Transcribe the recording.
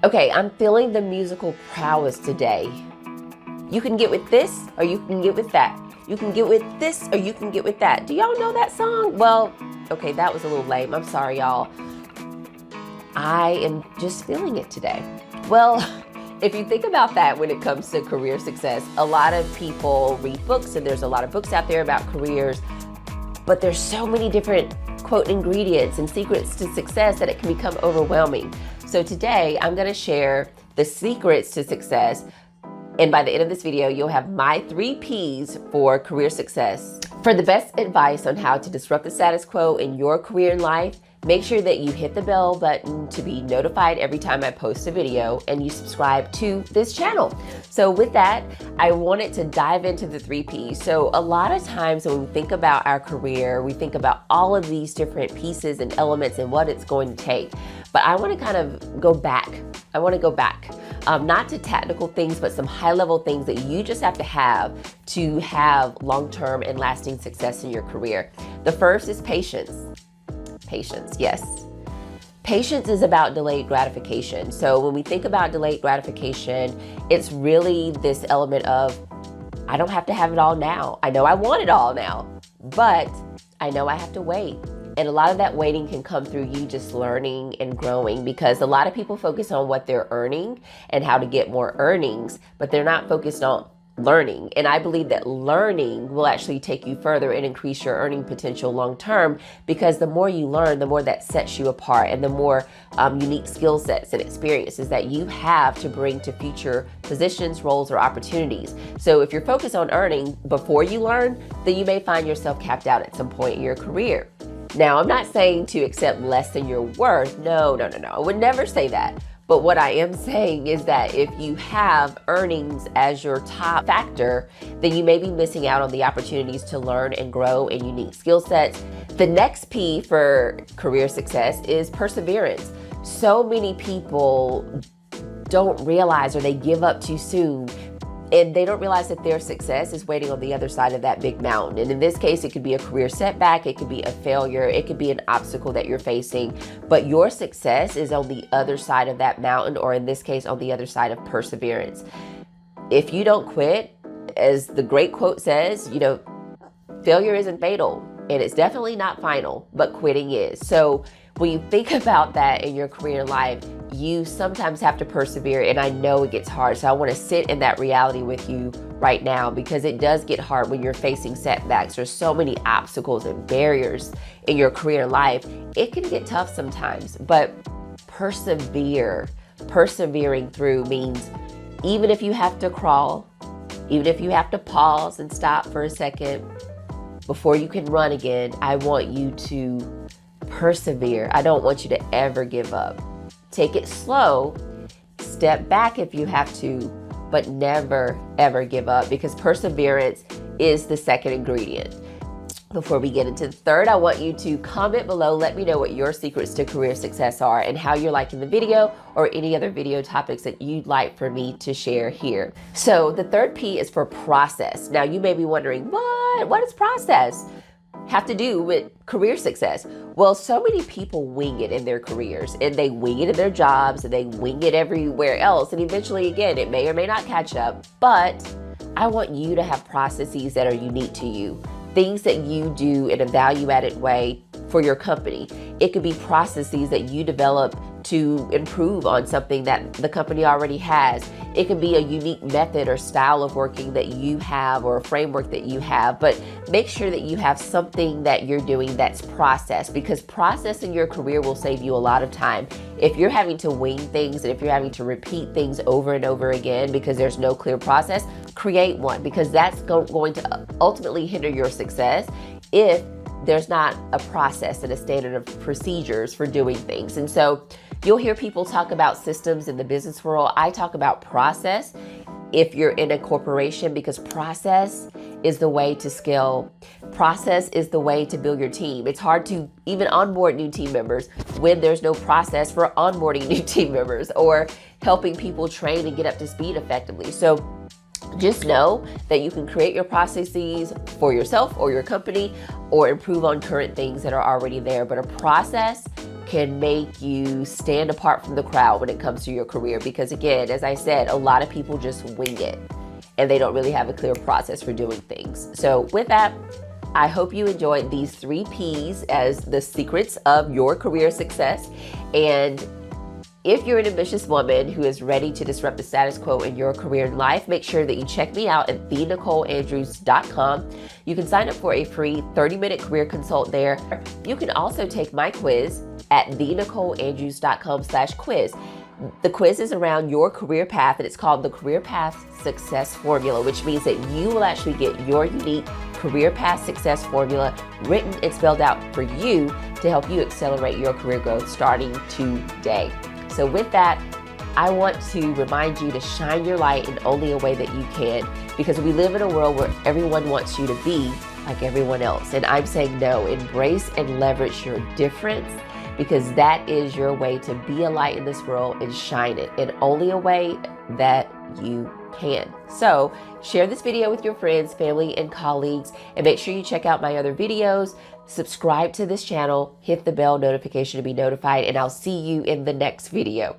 Okay, I'm feeling the musical prowess today. You can get with this or you can get with that. You can get with this or you can get with that. Do y'all know that song? Well, okay, that was a little lame. I'm sorry, y'all. I am just feeling it today. Well, if you think about that when it comes to career success, a lot of people read books and there's a lot of books out there about careers, but there's so many different quote ingredients and secrets to success that it can become overwhelming. So today I'm going to share the secrets to success. And by the end of this video, you'll have my 3 P's for career success. For the best advice on how to disrupt the status quo in your career and life, make sure that you hit the bell button to be notified every time I post a video and you subscribe to this channel. So with that, I wanted to dive into the 3 P's. So a lot of times when we think about our career, we think about all of these different pieces and elements and what it's going to take. But I want to kind of go back. Not to technical things, but some high-level things that you just have to have long-term and lasting success in your career. The first is patience. Patience, yes. Patience is about delayed gratification. So when we think about delayed gratification, it's really this element of, I don't have to have it all now. I know I want it all now, but I know I have to wait. And a lot of that waiting can come through you just learning and growing, because a lot of people focus on what they're earning and how to get more earnings, but they're not focused on learning. And I believe that learning will actually take you further and increase your earning potential long term, because the more you learn, the more that sets you apart and the more unique skill sets and experiences that you have to bring to future positions, roles, or opportunities. So if you're focused on earning before you learn, then you may find yourself capped out at some point in your career. Now, I'm not saying to accept less than your worth. No. I would never say that. But what I am saying is that if you have earnings as your top factor, then you may be missing out on the opportunities to learn and grow in unique skill sets. The next P for career success is perseverance. So many people don't realize, or they give up too soon, and they don't realize that their success is waiting on the other side of that big mountain. And in this case, it could be a career setback, it could be a failure, it could be an obstacle that you're facing, but your success is on the other side of that mountain, or in this case, on the other side of perseverance. If you don't quit, as the great quote says, failure isn't fatal, and it's definitely not final, but quitting is. So when you think about that in your career life, you sometimes have to persevere, and I know it gets hard. So I want to sit in that reality with you right now, because it does get hard when you're facing setbacks. There's so many obstacles and barriers in your career life. It can get tough sometimes, but persevering through means even if you have to crawl, even if you have to pause and stop for a second before you can run again, I want you to persevere. I don't want you to ever give up. Take it slow, step back if you have to, but never ever give up, because perseverance is the second ingredient. Before we get into the third, I want you to comment below. Let me know what your secrets to career success are and how you're liking the video, or any other video topics that you'd like for me to share here. So the third P is for process. Now you may be wondering, what is process have to do with career success? Well, so many people wing it in their careers, and they wing it in their jobs, and they wing it everywhere else. And eventually, again, it may or may not catch up, but I want you to have processes that are unique to you. Things that you do in a value-added way for your company. It could be processes that you develop to improve on something that the company already has. It could be a unique method or style of working that you have, or a framework that you have, but make sure that you have something that you're doing that's process, because process in your career will save you a lot of time. If you're having to wing things, and if you're having to repeat things over and over again because there's no clear process, create one, because that's going to ultimately hinder your success if there's not a process and a standard of procedures for doing things. And so you'll hear people talk about systems in the business world. I talk about process if you're in a corporation, because process is the way to scale. Process is the way to build your team. It's hard to even onboard new team members when there's no process for onboarding new team members, or helping people train and get up to speed effectively. So just know that you can create your processes for yourself or your company, or improve on current things that are already there. But a process can make you stand apart from the crowd when it comes to your career. Because again, as I said, a lot of people just wing it and they don't really have a clear process for doing things. So with that, I hope you enjoyed these 3 P's as the secrets of your career success. And if you're an ambitious woman who is ready to disrupt the status quo in your career and life, make sure that you check me out at thenicoleandrews.com. You can sign up for a free 30-minute career consult there. You can also take my quiz at thenicoleandrews.com/quiz. The quiz is around your career path, and it's called the Career Path Success Formula, which means that you will actually get your unique career path success formula written and spelled out for you to help you accelerate your career growth starting today. So with that, I want to remind you to shine your light in only a way that you can, because we live in a world where everyone wants you to be like everyone else. And I'm saying no, embrace and leverage your difference, because that is your way to be a light in this world and shine it in only a way that you can. So share this video with your friends, family, and colleagues, and make sure you check out my other videos. Subscribe to this channel, hit the bell notification to be notified, and I'll see you in the next video.